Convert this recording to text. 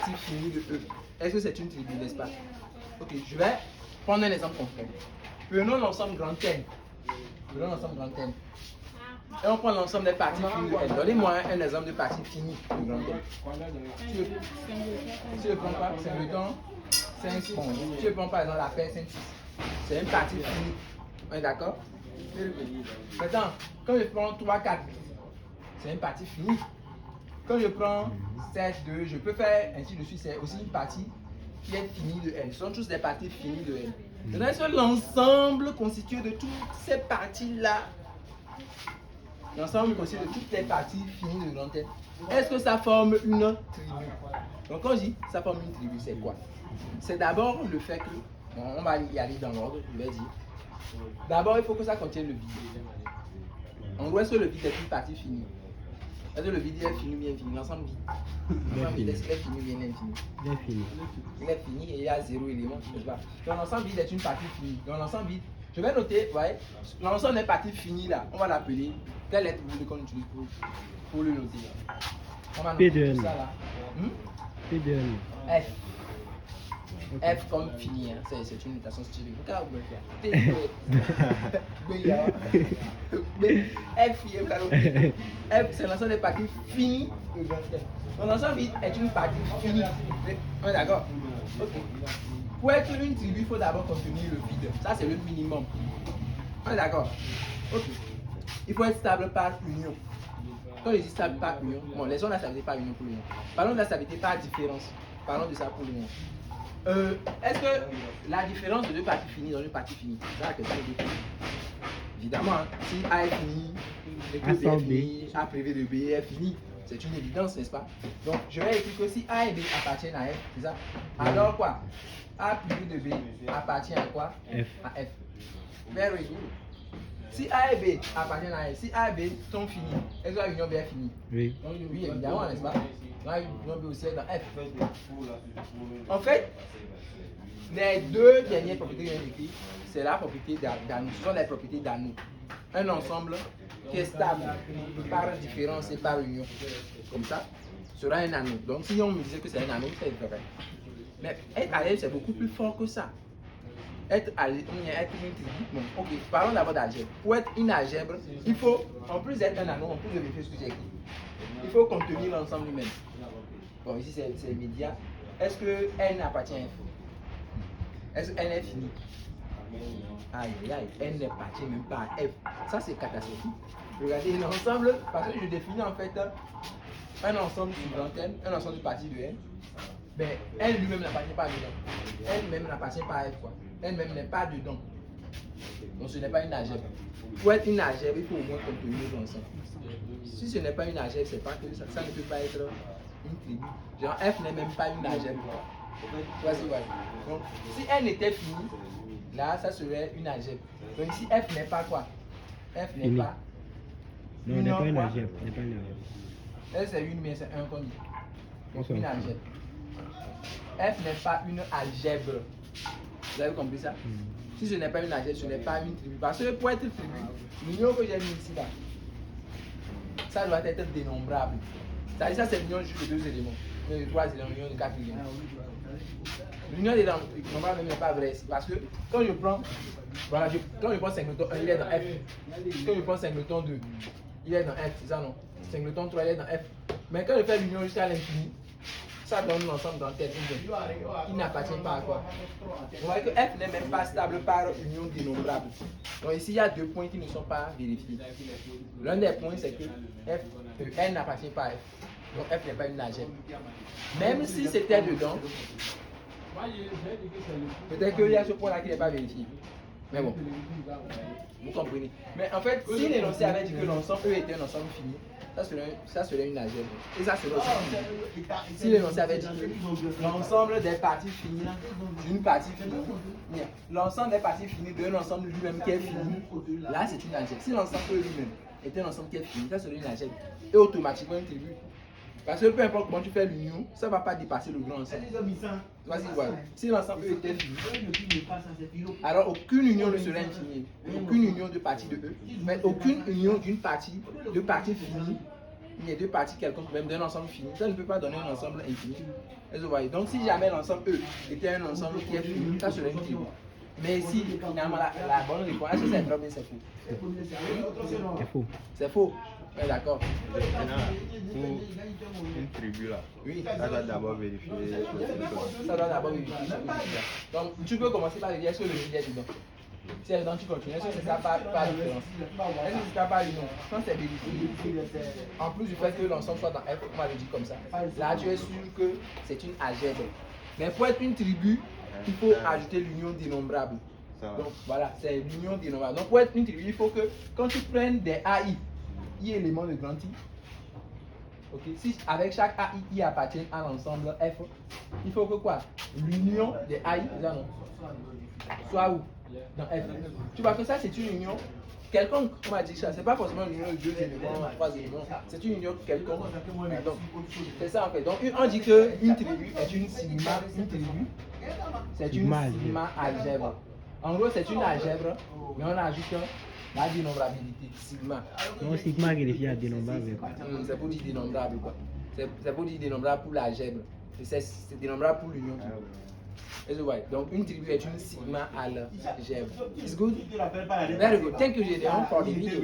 partie finie de E. Est-ce que c'est une tribu, n'est-ce pas? Ok, je vais prendre un exemple concret. Prenons l'ensemble grand N. Prenons l'ensemble grand N. Et on prend l'ensemble des parties finies de N. Donnez-moi un exemple de partie finie de grand N. Tu ne prends pas singleton 5 ponts. Tu ne prends par exemple la paire 5, 6. C'est une partie finie. On est d'accord? Maintenant, quand je prends 3, 4, c'est une partie finie. Quand je prends 7, 2, je peux faire ainsi de suite. C'est aussi une partie qui est finie de N. Ce sont tous des parties finies de N. Maintenant, est-ce que l'ensemble constitué de toutes ces parties-là, l'ensemble constitué de toutes les parties finies de grand N, est-ce que ça forme une tribu? Donc quand je dis ça forme une tribu, c'est quoi? C'est d'abord le fait que, bon, on va y aller dans l'ordre, je vais dire. D'abord, il faut que ça contienne le vide. En gros, est-ce que le vide est une partie finie? Est-ce que le vide est fini ou bien fini? L'ensemble vide. L'ensemble vide, est-ce qu'il est fini ou bien infini? Bien fini. Il est fini et il y a 0 élément. Donc l'ensemble vide est une partie finie. Donc l'ensemble vide, je vais noter, vous voyez, l'ensemble des parties finies là, on va l'appeler. Quelle lettre vous voulez qu'on utilise pour le noter? On va noter P2N. tout ça là. P2N. F. F comme fini, hein. C'est une notation stylée. Regarde, vous me faites. F, c'est l'ensemble des parties finies de grand N. Donc l'ensemble vide est une partie finie. On est d'accord? Ok. Pour être une tribu, il faut d'abord contenir le vide. Ça, c'est le minimum. On est d'accord? Ok. Il faut être stable par union. Quand je dis stable par union, bon, les gens ont la stabilité par union pour l'union. Parlons de la stabilité par différence. Parlons de ça pour l'union. Est-ce que la différence de deux parties finies dans une partie finie, c'est la question de évidemment, hein, si A est fini, et que B est fini, A privé de B est fini, c'est une évidence, n'est-ce pas? Donc, je vais écrire que si A et B appartiennent à F, c'est ça? Alors quoi? A privé de B appartient à quoi? F. À F. Very good. Si A et B appartiennent à F, si A et B sont finis, est-ce que la union B est finie? Oui. Oui, évidemment, n'est-ce pas? La union B aussi est dans F. En fait, les deux dernières propriétés que j'ai écrites, c'est la propriété d'anneau. Ce sont les propriétés d'anneau. Un ensemble qui est stable par différence et par union. Comme ça, sera un anneau. Donc, si on me disait que c'est un anneau, c'est vrai. Mais être algèbre, c'est beaucoup plus fort que ça. Être une tribu, bon, ok, parlons d'abord d'algèbre. Pour être une algèbre, il faut, en plus d'être un anneau, en plus de vérifier ce que j'ai écrit, il faut contenir l'ensemble lui-même. Bon, ici c'est immédiat. Est-ce que N appartient à F? Est-ce que N est fini? Aïe, aïe, N n'appartient même pas à F. Ça, c'est catastrophique. Regardez l'ensemble, parce que je définis en fait un ensemble sur grand N, un ensemble de parties de N. Ben, N lui-même n'appartient pas dedans. N lui-même n'appartient pas à F, quoi. N même n'est pas dedans. Donc, ce n'est pas une algèbre. Pour être une algèbre, il faut au moins contenir l'ensemble. Si ce n'est pas une algèbre, c'est pas que ça ne peut pas être une tribu. Genre, F n'est même pas une algèbre. Donc, si N était fini, là, ça serait une algèbre. Donc, ici, F n'est pas quoi? F n'est pas. Non, n'est pas une algèbre. N'est pas une algèbre. F, c'est une, mais c'est un qu'on dit. Donc, une algèbre. F n'est pas une algèbre. Vous avez compris ça? Si ce n'est pas une algèbre, ce n'est pas une tribu. Parce que pour être tribu, l'union que j'ai mis ici, là, ça doit être dénombrable. Ça c'est l'union juste de 2 éléments. L'union de 3 éléments, l'union de 4 éléments. L'union des dénombrable n'est pas vrai. Parce que quand je prends, voilà, quand je prends singleton 1, il est dans F. Quand je prends singleton 2, il est dans F, c'est ça non? Singleton 3, il est dans F. Mais quand je fais l'union jusqu'à l'infini, ça donne l'ensemble dans tête. Il n'appartient pas à quoi? Vous voyez que F n'est même pas stable par union dénombrable. Donc ici, il y a 2 points qui ne sont pas vérifiés. L'un des points, c'est que N n'appartient pas à F. Donc F n'est pas une algèbre. Même si c'était dedans, peut-être qu'il y a ce point-là qui n'est pas vérifié. Mais bon, vous comprenez. Mais en fait, si l'énoncé avait dit que l'ensemble E était un ensemble fini, ça serait une algèbre. Et ça serait aussi fini. Si l'énoncé avait dit que l'ensemble des parties finies d'une partie finie, l'ensemble des parties finies d'un ensemble lui-même qui est fini, là c'est une algèbre. Si l'ensemble E lui-même était un ensemble qui est fini, ça serait une algèbre. Et automatiquement une tribu. Parce que peu importe comment tu fais l'union, ça ne va pas dépasser le grand ensemble. Vas-y, voilà. Si l'ensemble E était fini, alors aucune union ne serait infinie. Aucune union de parties de E, mais aucune union d'une partie, de parties finies les deux parties quelconques même d'un ensemble fini, ça ne peut pas donner un ensemble infini. Est-ce que vous voyez? Donc si jamais l'ensemble E était un ensemble qui est fini, ça serait une tribu. Mais si finalement la bonne réponse, est-ce que c'est vrai ou bien c'est faux? C'est faux. C'est faux. Ouais, d'accord. Maintenant, pour une tribu là, Oui. ça doit d'abord vérifier. Ça doit d'abord vérifier. Donc tu peux commencer par dire est-ce que le vide est dedans. Si elle est dedans, tu continues. Est-ce que c'est ça par différence? Est-ce que c'est ça par union? Quand c'est vérifié, en plus du fait que l'ensemble soit dans F, on va le dire comme ça. Là, tu es sûr que c'est une algèbre. Mais pour être une tribu, il faut ajouter l'union dénombrable. Donc voilà, c'est l'union dénombrable. Donc pour être une tribu, il faut que quand tu prennes des AI, I éléments de grand I, ok, si avec chaque AI, I appartient à l'ensemble F, il faut que quoi? L'union des AI, non, soit où? Dans F. Tu vois que ça c'est une union quelconque, on va dire ça, c'est pas forcément une union de 2 éléments, 3 éléments, c'est une union quelconque. Donc, c'est ça en fait. Donc on dit qu'une tribu est une sigma, une tribu, c'est une sigma algèbre. En gros c'est une algèbre, mais on ajoute la dénombrabilité, sigma. Non, sigma vérifie à dénombrable. C'est pour dire dénombrable quoi. C'est pour dire dénombrable pour l'algèbre. C'est dénombrable pour l'union. Donc une tribu est une sigma algèbre. It's good? Very good. Thank you, Gédéon, for the video.